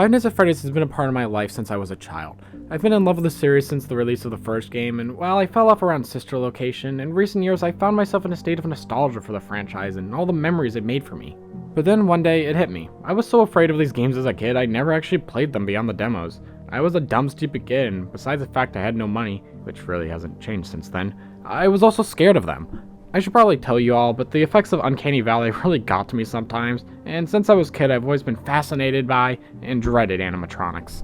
Five Nights at Freddy's has been a part of my life since I was a child. I've been in love with the series since the release of the first game, and while I fell off around Sister Location, in recent years I found myself in a state of nostalgia for the franchise and all the memories it made for me. But then one day it hit me. I was so afraid of these games as a kid, I never actually played them beyond the demos. I was a dumb, stupid kid, and besides the fact I had no money, which really hasn't changed since then, I was also scared of them. I should probably tell you all, but the effects of Uncanny Valley really got to me sometimes, and since I was a kid I've always been fascinated by and dreaded animatronics.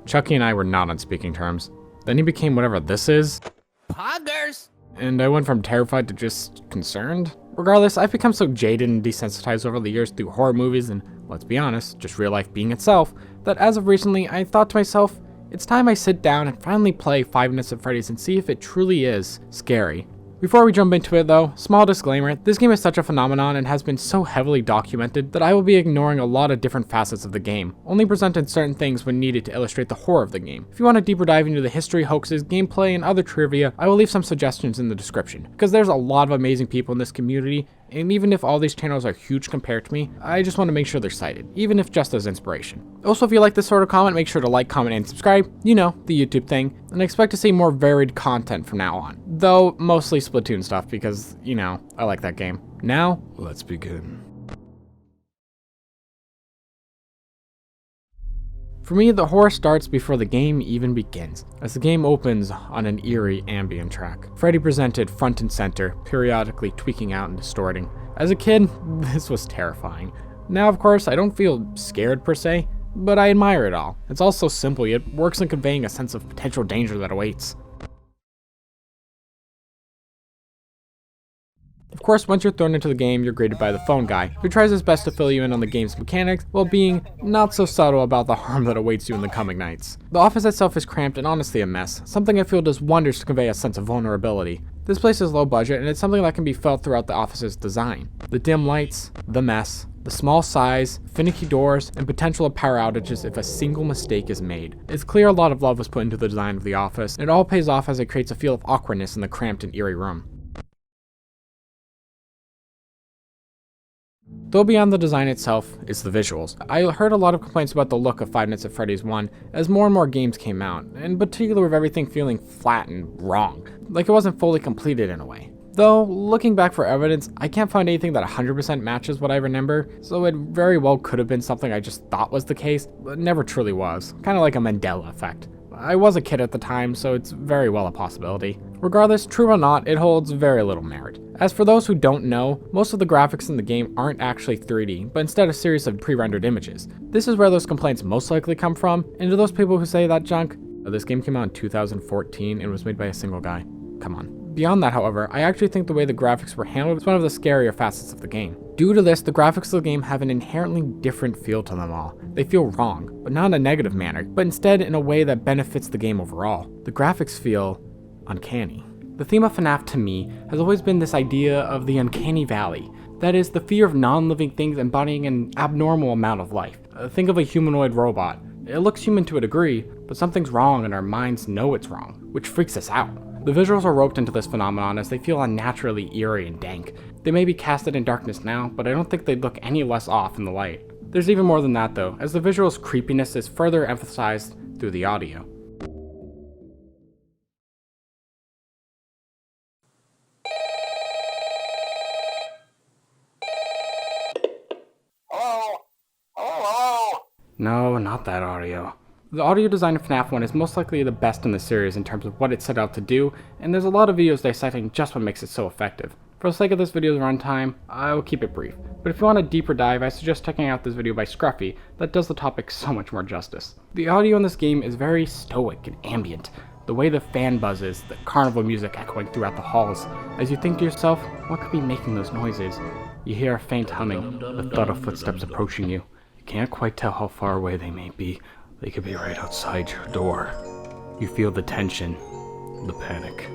Chucky and I were not on speaking terms. Then he became whatever this is. Poggers! And I went from terrified to just concerned. Regardless, I've become so jaded and desensitized over the years through horror movies and, let's be honest, just real life being itself, that as of recently I thought to myself, it's time I sit down and finally play Five Nights at Freddy's and see if it truly is scary. Before we jump into it though, small disclaimer, this game is such a phenomenon and has been so heavily documented that I will be ignoring a lot of different facets of the game, only presenting certain things when needed to illustrate the horror of the game. If you want a deeper dive into the history, hoaxes, gameplay, and other trivia, I will leave some suggestions in the description, because there's a lot of amazing people in this community, and even if all these channels are huge compared to me, I just want to make sure they're cited, even if just as inspiration. Also, if you like this sort of comment, make sure to like, comment, and subscribe, you know, the YouTube thing, and I expect to see more varied content from now on. Though, mostly Splatoon stuff, because, you know, I like that game. Now, let's begin. For me, the horror starts before the game even begins, as the game opens on an eerie ambient track. Freddy presented front and center, periodically tweaking out and distorting. As a kid, this was terrifying. Now, of course, I don't feel scared per se, but I admire it all. It's all so simple, yet works in conveying a sense of potential danger that awaits. Of course, once you're thrown into the game, you're greeted by the phone guy, who tries his best to fill you in on the game's mechanics, while being not so subtle about the harm that awaits you in the coming nights. The office itself is cramped and honestly a mess, something I feel does wonders to convey a sense of vulnerability. This place is low budget, and it's something that can be felt throughout the office's design. The dim lights, the mess, the small size, finicky doors, and potential of power outages if a single mistake is made. It's clear a lot of love was put into the design of the office, and it all pays off as it creates a feel of awkwardness in the cramped and eerie room. Though beyond the design itself, it's the visuals. I heard a lot of complaints about the look of Five Nights at Freddy's 1 as more and more games came out, in particular with everything feeling flat and wrong, like it wasn't fully completed in a way. Though, looking back for evidence, I can't find anything that 100% matches what I remember, so it very well could have been something I just thought was the case, but never truly was. Kinda like a Mandela effect. I was a kid at the time, so it's very well a possibility. Regardless, true or not, it holds very little merit. As for those who don't know, most of the graphics in the game aren't actually 3D, but instead a series of pre-rendered images. This is where those complaints most likely come from, and to those people who say that junk, this game came out in 2014 and was made by a single guy. Come on. Beyond that, however, I actually think the way the graphics were handled is one of the scarier facets of the game. Due to this, the graphics of the game have an inherently different feel to them all. They feel wrong, but not in a negative manner, but instead in a way that benefits the game overall. The graphics feel uncanny. The theme of FNAF to me has always been this idea of the uncanny valley. That is, the fear of non-living things embodying an abnormal amount of life. Think of a humanoid robot. It looks human to a degree, but something's wrong and our minds know it's wrong, which freaks us out. The visuals are roped into this phenomenon as they feel unnaturally eerie and dank. They may be casted in darkness now, but I don't think they'd look any less off in the light. There's even more than that though, as the visual's creepiness is further emphasized through the audio. No, not that audio. The audio design of FNAF 1 is most likely the best in the series in terms of what it set out to do, and there's a lot of videos dissecting just what makes it so effective. For the sake of this video's runtime, I will keep it brief, but if you want a deeper dive, I suggest checking out this video by Scruffy that does the topic so much more justice. The audio in this game is very stoic and ambient. The way the fan buzzes, the carnival music echoing throughout the halls. As you think to yourself, what could be making those noises? You hear a faint humming, the thud of footsteps approaching you. You can't quite tell how far away they may be. They could be right outside your door. You feel the tension, the panic.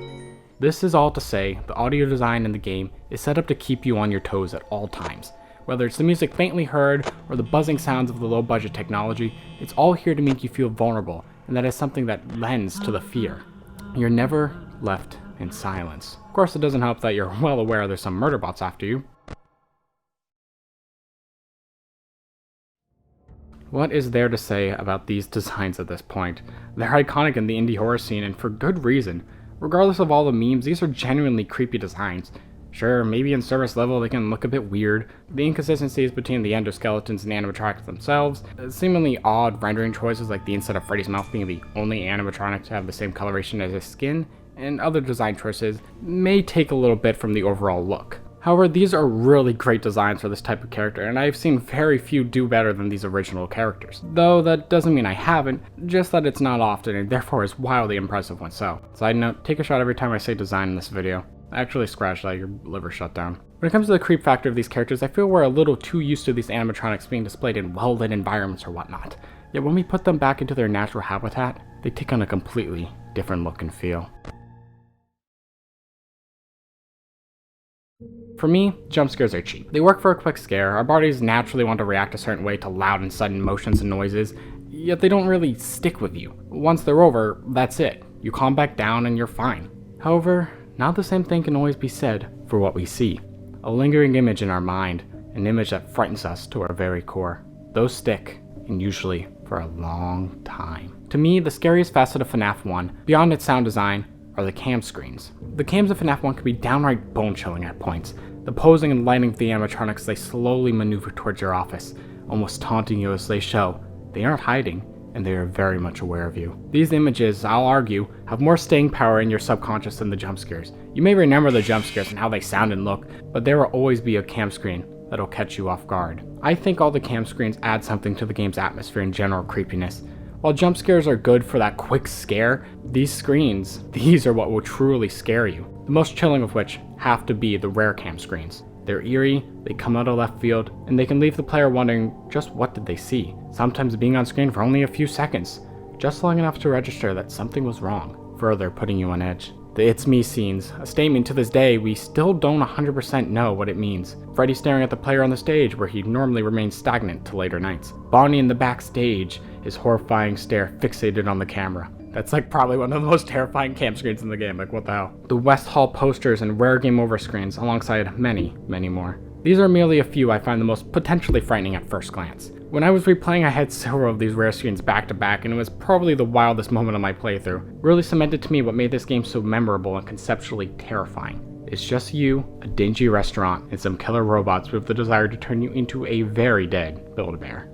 This is all to say, the audio design in the game is set up to keep you on your toes at all times. Whether it's the music faintly heard or the buzzing sounds of the low budget technology, it's all here to make you feel vulnerable, and that is something that lends to the fear. You're never left in silence. Of course, it doesn't help that you're well aware there's some murder bots after you. What is there to say about these designs at this point? They're iconic in the indie horror scene, and for good reason. Regardless of all the memes, these are genuinely creepy designs. Sure, maybe in service level they can look a bit weird. The inconsistencies between the endoskeletons and animatronics themselves, seemingly odd rendering choices like the inside of Freddy's mouth being the only animatronic to have the same coloration as his skin, and other design choices may take a little bit from the overall look. However, these are really great designs for this type of character, and I've seen very few do better than these original characters. Though that doesn't mean I haven't, just that it's not often and therefore is wildly impressive when so. Side note, take a shot every time I say design in this video. Actually scratch that, your liver shut down. When it comes to the creep factor of these characters, I feel we're a little too used to these animatronics being displayed in well-lit environments or whatnot. Yet when we put them back into their natural habitat, they take on a completely different look and feel. For me, jump scares are cheap. They work for a quick scare. Our bodies naturally want to react a certain way to loud and sudden motions and noises, yet they don't really stick with you. Once they're over, that's it. You calm back down and you're fine. However, not the same thing can always be said for what we see. A lingering image in our mind, an image that frightens us to our very core. Those stick, and usually for a long time. To me, the scariest facet of FNAF 1, beyond its sound design, are the cam screens. The cams of FNAF 1 can be downright bone-chilling at points. The posing and lighting of the animatronics, they slowly maneuver towards your office, almost taunting you as they show they aren't hiding, and they are very much aware of you. These images, I'll argue, have more staying power in your subconscious than the jump scares. You may remember the jump scares and how they sound and look, but there will always be a cam screen that'll catch you off guard. I think all the cam screens add something to the game's atmosphere and general creepiness. While jump scares are good for that quick scare, these screens, these are what will truly scare you. The most chilling of which have to be the rare cam screens. They're eerie, they come out of left field, and they can leave the player wondering just what did they see, sometimes being on screen for only a few seconds, just long enough to register that something was wrong, further putting you on edge. The "it's me" scenes, a statement to this day we still don't 100% know what it means. Freddy staring at the player on the stage where he normally remains stagnant to later nights. Bonnie in the backstage, his horrifying stare fixated on the camera. That's like probably one of the most terrifying cam screens in the game, like what the hell. The West Hall posters and rare game over screens alongside many, many more. These are merely a few I find the most potentially frightening at first glance. When I was replaying, I had several of these rare screens back to back, and it was probably the wildest moment of my playthrough. Really cemented to me what made this game so memorable and conceptually terrifying. It's just you, a dingy restaurant, and some killer robots with the desire to turn you into a very dead Build-A-Bear.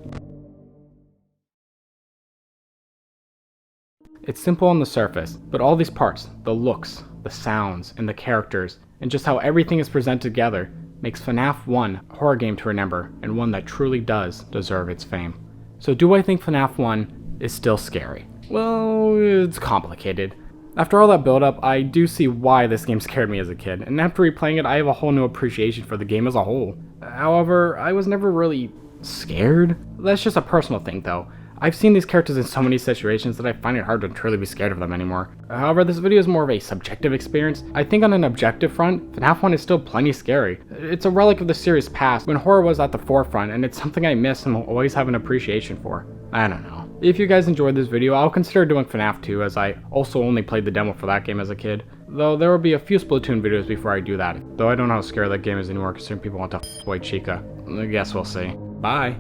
It's simple on the surface, but all these parts, the looks, the sounds, and the characters, and just how everything is presented together, makes FNAF 1 a horror game to remember, and one that truly does deserve its fame. So do I think FNAF 1 is still scary? Well, it's complicated. After all that build-up, I do see why this game scared me as a kid, and after replaying it, I have a whole new appreciation for the game as a whole. However, I was never really scared. That's just a personal thing though. I've seen these characters in so many situations that I find it hard to truly be scared of them anymore. However, this video is more of a subjective experience. I think on an objective front, FNAF 1 is still plenty scary. It's a relic of the series past when horror was at the forefront, and it's something I miss and will always have an appreciation for. I don't know. If you guys enjoyed this video, I'll consider doing FNAF 2, as I also only played the demo for that game as a kid. Though there will be a few Splatoon videos before I do that. Though I don't know how scary that game is anymore, considering people want to White Chica. I guess we'll see. Bye.